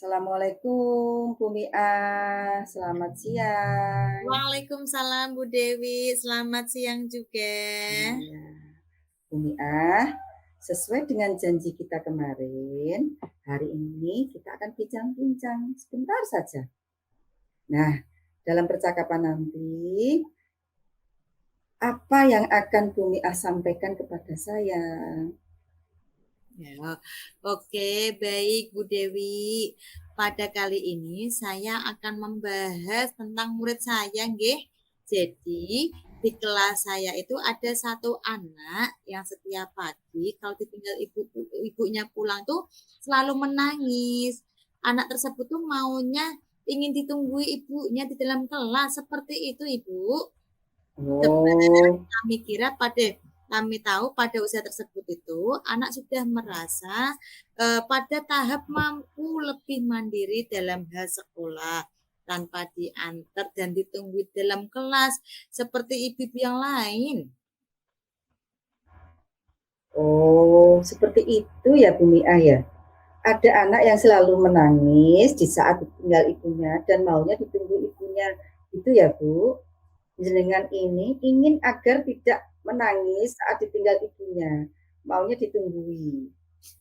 Assalamualaikum Bu Mia, selamat siang. Waalaikumsalam Bu Dewi, selamat siang juga. Iya, Bu Mia, sesuai dengan janji kita kemarin, hari ini kita akan bincang-bincang sebentar saja. Nah, dalam percakapan nanti, apa yang akan Bu Mia sampaikan kepada saya? Ya, oke, baik Bu Dewi. Pada kali ini saya akan membahas tentang murid saya, nggih. Jadi, di kelas saya itu ada satu anak yang setiap pagi kalau ditinggal ibunya pulang tuh selalu menangis. Anak tersebut tuh maunya ingin ditunggui ibunya di dalam kelas seperti itu, Ibu. Oh, Kami kira kami tahu pada usia tersebut itu anak sudah merasa pada tahap mampu lebih mandiri dalam hal sekolah tanpa diantar dan ditunggu dalam kelas seperti ibu-ibu yang lain. oh, seperti itu ya Bu Mia ya. Ada anak yang selalu menangis di saat ditinggal ibunya dan maunya ditunggu ibunya. Itu ya, Bu. Jenengan ini ingin agar tidak menangis saat ditinggal ibunya. Maunya ditunggui.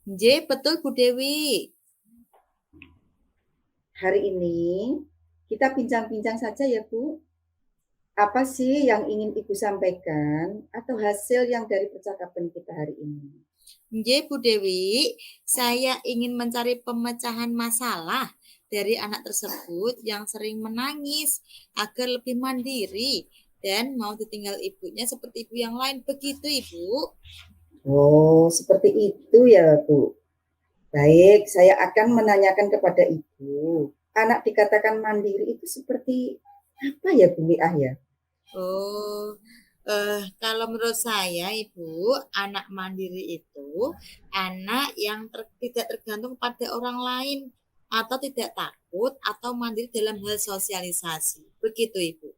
J, betul Bu Dewi. Hari ini kita bincang-bincang saja ya, Bu. Apa sih yang ingin Ibu sampaikan atau hasil yang dari percakapan kita hari ini? J, Bu Dewi, saya ingin mencari pemecahan masalah dari anak tersebut yang sering menangis agar lebih mandiri dan mau ditinggal ibunya seperti ibu yang lain. Begitu, Ibu. Oh, seperti itu ya, Bu. Baik, saya akan menanyakan kepada Ibu. Anak dikatakan mandiri itu seperti apa ya, Bu Miah ya? Oh, kalau menurut saya, Ibu, anak mandiri itu anak yang tidak tergantung pada orang lain atau tidak takut atau mandiri dalam hal sosialisasi. Begitu, Ibu.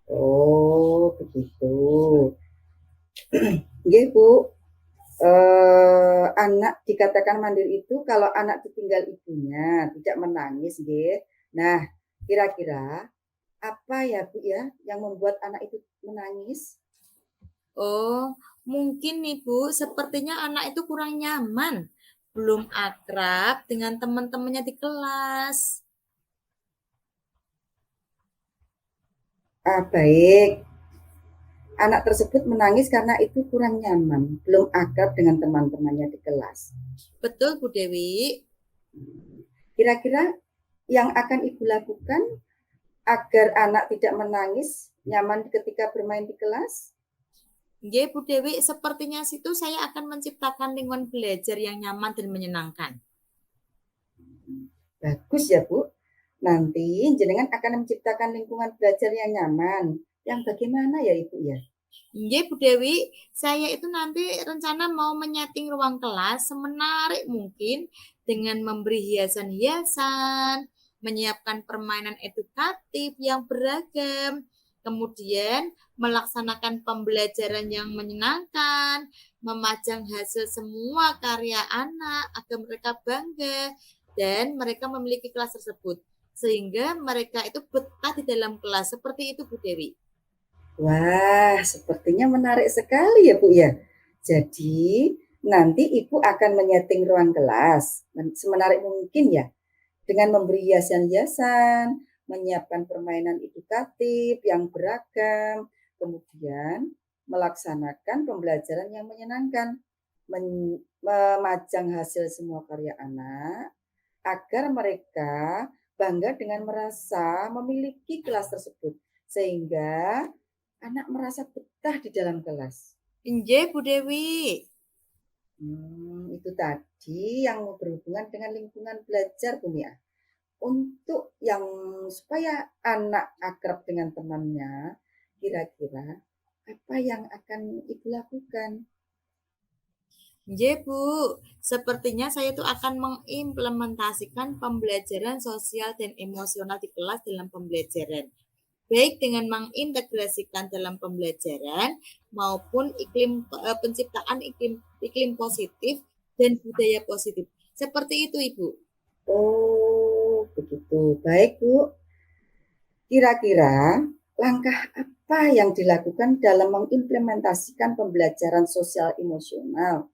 Oh, begitu. Nggih, Bu. Anak dikatakan mandiri itu kalau anak ditinggal ibunya tidak menangis, nggih. Nah, kira-kira apa ya, Bu ya, yang membuat anak itu menangis? Oh, mungkin Ibu, sepertinya anak itu kurang nyaman, belum akrab dengan teman-temannya di kelas. Baik. Anak tersebut menangis karena itu kurang nyaman, belum akrab dengan teman-temannya di kelas. Betul, Bu Dewi. Kira-kira yang akan Ibu lakukan agar anak tidak menangis, nyaman ketika bermain di kelas? Nggih, Bu Dewi, sepertinya situ saya akan menciptakan lingkungan belajar yang nyaman dan menyenangkan. Bagus ya, Bu. Nanti jenengan akan menciptakan lingkungan belajar yang nyaman. Yang bagaimana ya, Ibu ya? Nggih, Bu Dewi, saya itu nanti rencana mau menyeting ruang kelas semenarik mungkin dengan memberi hiasan-hiasan, menyiapkan permainan edukatif yang beragam, kemudian melaksanakan pembelajaran yang menyenangkan, memajang hasil semua karya anak agar mereka bangga dan mereka memiliki kelas tersebut sehingga mereka itu betah di dalam kelas. Seperti itu, Bu Dewi. Wah, sepertinya menarik sekali ya, Bu ya. Jadi, nanti Ibu akan menyeting ruang kelas semenarik mungkin ya, dengan memberi hiasan-hiasan, menyiapkan permainan edukatif yang beragam, kemudian melaksanakan pembelajaran yang menyenangkan, memajang hasil semua karya anak, agar mereka bangga dengan merasa memiliki kelas tersebut, sehingga anak merasa betah di dalam kelas. Nggih, Bu Dewi. Itu tadi yang berhubungan dengan lingkungan belajar, Bu Mia. Untuk yang supaya anak akrab dengan temannya, kira-kira apa yang akan Ibu lakukan? Nggih, Bu. Sepertinya saya itu akan mengimplementasikan pembelajaran sosial dan emosional di kelas dalam pembelajaran. Baik dengan mengintegrasikan dalam pembelajaran maupun penciptaan iklim positif dan budaya positif. Seperti itu, Ibu. Oh, begitu. Baik, Bu. Kira-kira langkah apa yang dilakukan dalam mengimplementasikan pembelajaran sosial emosional?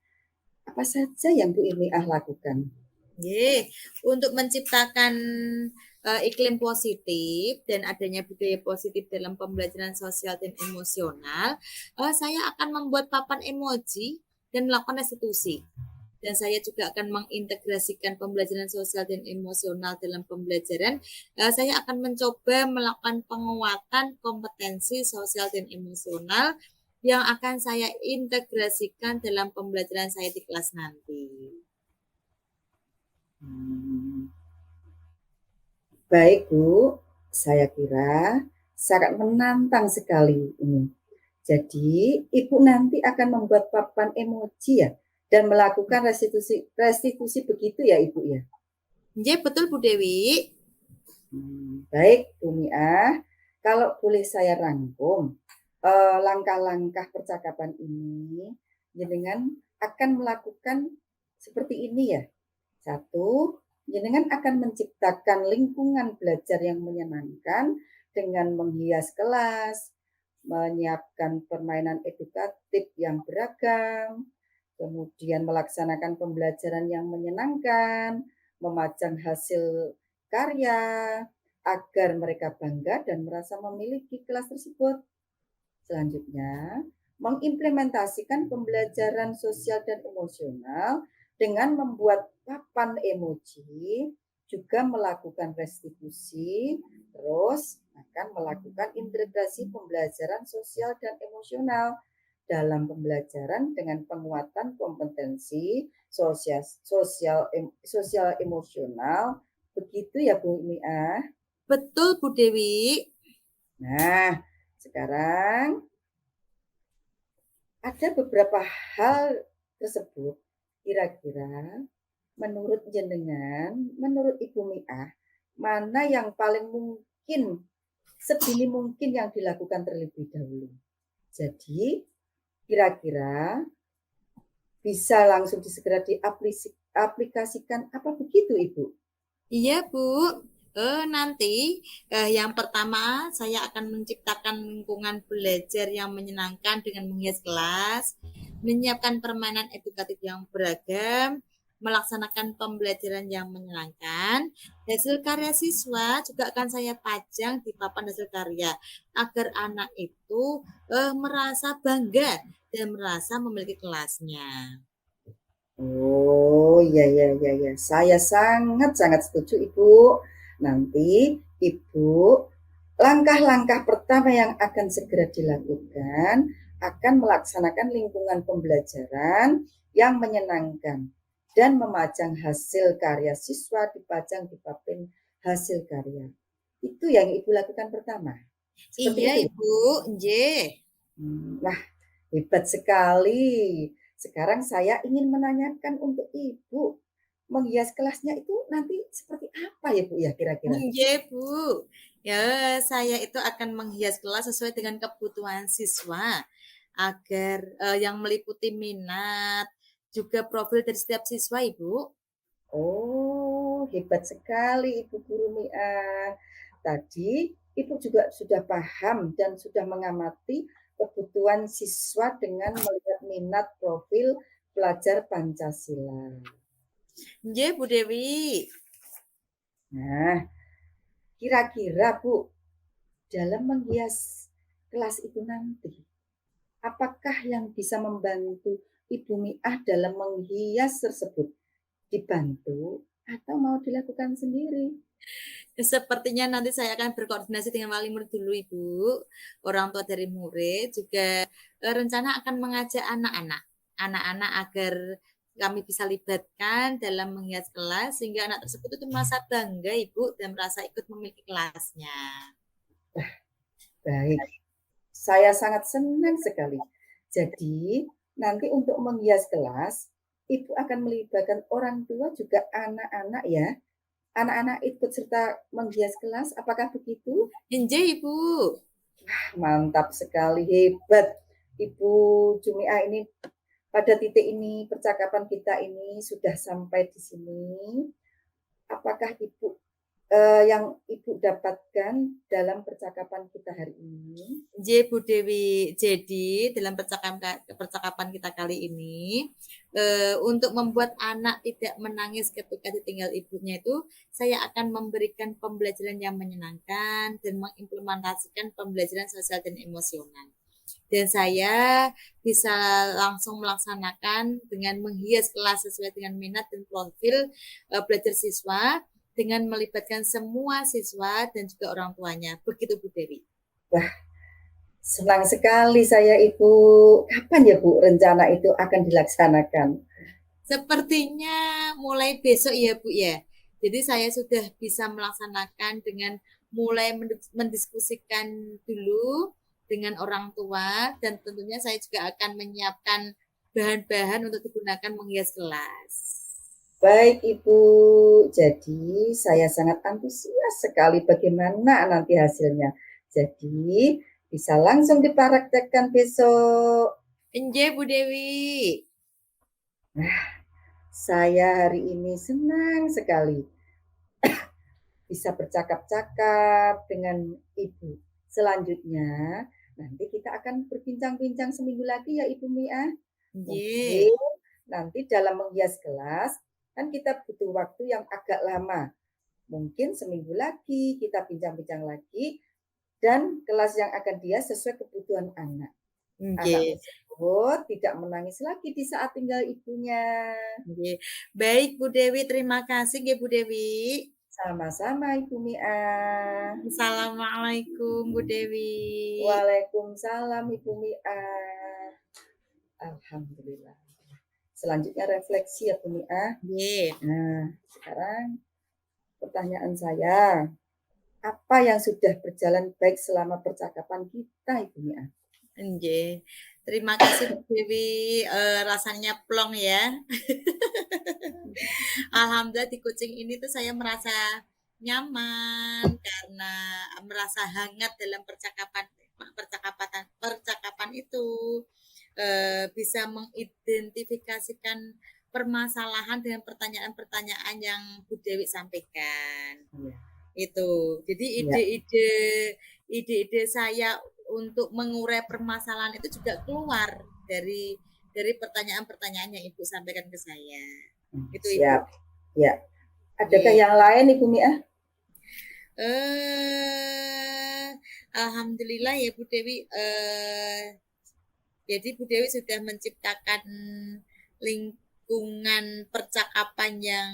Apa saja yang Bu Ilmiah lakukan? Untuk menciptakan iklim positif dan adanya budaya positif dalam pembelajaran sosial dan emosional, saya akan membuat papan emoji dan melakukan restitusi. Dan saya juga akan mengintegrasikan pembelajaran sosial dan emosional dalam pembelajaran. Saya akan mencoba melakukan penguatan kompetensi sosial dan emosional yang akan saya integrasikan dalam pembelajaran saya di kelas nanti. Baik, Bu. Saya kira sangat menantang sekali ini. Jadi, Ibu nanti akan membuat papan emoji ya dan melakukan restitusi begitu ya, Ibu ya. Ya, betul Bu Dewi. Baik, Bu Miah. Kalau boleh saya rangkum langkah-langkah percakapan ini, jenengan akan melakukan seperti ini ya. Satu, jenengan akan menciptakan lingkungan belajar yang menyenangkan dengan menghias kelas, menyiapkan permainan edukatif yang beragam, kemudian melaksanakan pembelajaran yang menyenangkan, memajang hasil karya agar mereka bangga dan merasa memiliki kelas tersebut. Selanjutnya, mengimplementasikan pembelajaran sosial dan emosional dengan membuat papan emoji, juga melakukan restitusi, terus akan melakukan integrasi pembelajaran sosial dan emosional dalam pembelajaran dengan penguatan kompetensi sosial emosional. Begitu ya Bu Mia. Betul Bu Dewi. Nah, sekarang ada beberapa hal tersebut. Kira-kira menurut jenengan, menurut Ibu Mia, mana yang paling mungkin sedini mungkin yang dilakukan terlebih dahulu? Jadi, kira-kira bisa langsung segera diaplikasikan apa begitu, Ibu? Iya, Bu. Nanti yang pertama saya akan menciptakan lingkungan belajar yang menyenangkan dengan menghias kelas, menyiapkan permainan edukatif yang beragam, melaksanakan pembelajaran yang menyenangkan. Hasil karya siswa juga akan saya pajang di papan hasil karya agar anak itu merasa bangga dan merasa memiliki kelasnya. Oh, iya, iya, iya, iya. Saya sangat-sangat setuju, Ibu. Nanti Ibu, langkah-langkah pertama yang akan segera dilakukan akan melaksanakan lingkungan pembelajaran yang menyenangkan dan memajang hasil karya siswa dipajang di papan hasil karya. Itu yang Ibu lakukan pertama. Seperti Iya, itu. Ibu. Nggih. Wah, hebat sekali. Sekarang saya ingin menanyakan untuk Ibu, menghias kelasnya itu nanti seperti apa ya Bu ya kira-kira? Iya, Bu. Ya, saya itu akan menghias kelas sesuai dengan kebutuhan siswa agar yang meliputi minat, juga profil dari setiap siswa, Ibu. Oh, hebat sekali Ibu Guru Mia. Tadi Ibu juga sudah paham dan sudah mengamati kebutuhan siswa dengan melihat minat profil pelajar Pancasila. Iya, Bu Dewi. Nah, kira-kira Bu, dalam menghias kelas itu nanti, apakah yang bisa membantu Ibu Miah dalam menghias tersebut? Dibantu atau mau dilakukan sendiri? Sepertinya nanti saya akan berkoordinasi dengan wali murid dulu, Ibu. Orang tua dari murid juga rencana akan mengajak anak-anak agar kami bisa libatkan dalam menghias kelas sehingga anak tersebut itu merasa bangga, Ibu, dan merasa ikut memiliki kelasnya. Baik, saya sangat senang sekali. Jadi, nanti untuk menghias kelas, Ibu akan melibatkan orang tua juga anak-anak ya. Anak-anak ikut serta menghias kelas, apakah begitu? Injih, Ibu. Mantap sekali, hebat. Ibu Jumia ini pada titik ini percakapan kita ini sudah sampai di sini. apakah Ibu yang Ibu dapatkan dalam percakapan kita hari ini? Nggih, Bu Dewi. Jadi dalam percakapan kita kali ini, untuk membuat anak tidak menangis ketika ditinggal ibunya itu, saya akan memberikan pembelajaran yang menyenangkan dan mengimplementasikan pembelajaran sosial dan emosional. Dan saya bisa langsung melaksanakan dengan menghias kelas sesuai dengan minat dan profil belajar siswa dengan melibatkan semua siswa dan juga orang tuanya. Begitu Bu Dewi. Wah, senang sekali saya Ibu. Kapan ya Bu rencana itu akan dilaksanakan? Sepertinya mulai besok ya Bu ya. Jadi saya sudah bisa melaksanakan dengan mulai mendiskusikan dulu dengan orang tua dan tentunya saya juga akan menyiapkan bahan-bahan untuk digunakan menghias kelas. Baik Ibu, jadi saya sangat antusias sekali bagaimana nanti hasilnya. Jadi bisa langsung dipraktekkan besok. Enjoy Bu Dewi. Nah, saya hari ini senang sekali bisa bercakap-cakap dengan Ibu. Selanjutnya, nanti kita akan berbincang-bincang seminggu lagi ya Ibu Mia. Enjoy. Mungkin nanti dalam menghias kelas, kan kita butuh waktu yang agak lama. Mungkin seminggu lagi kita bincang-bincang lagi dan kelas yang akan dihias sesuai kebutuhan anak. Anak Enjoy. tersebut tidak menangis lagi di saat tinggal ibunya. Enjoy. Baik Bu Dewi, terima kasih ya Bu Dewi. Sama-sama Ibu Mia. Assalamualaikum Bu Dewi. Waalaikumsalam Ibu Mia. Alhamdulillah. Selanjutnya refleksi ya Bu Mia. Nggih. Nah, sekarang pertanyaan saya, apa yang sudah berjalan baik selama percakapan kita Ibu Mia? Nggih. Terima kasih Bu Dewi, rasanya plong ya. Alhamdulillah di kucing ini tuh saya merasa nyaman karena merasa hangat dalam percakapan itu. Bisa mengidentifikasikan permasalahan dengan pertanyaan-pertanyaan yang Bu Dewi sampaikan. Iya. Itu. Jadi Iya. ide-ide saya untuk mengurai permasalahan itu juga keluar dari pertanyaan-pertanyaan yang Ibu sampaikan ke saya. Itu Ibu. Siap. Ya. Adakah Iya. yang lain Ibu Mia? Alhamdulillah ya Bu Dewi. Jadi Bu Dewi sudah menciptakan lingkungan percakapan yang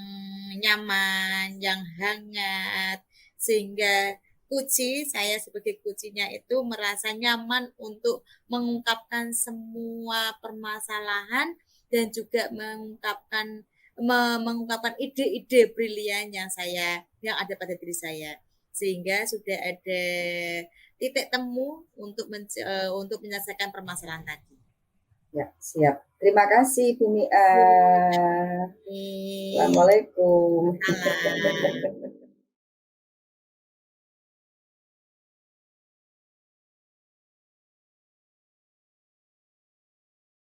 nyaman, yang hangat, sehingga saya sebagai kucinya itu merasa nyaman untuk mengungkapkan semua permasalahan dan juga mengungkapkan ide-ide brilian yang ada pada diri saya, sehingga sudah ada titik temu untuk menyelesaikan permasalahan tadi. Ya, siap. Terima kasih Bu Mia. Assalamualaikum. Salam.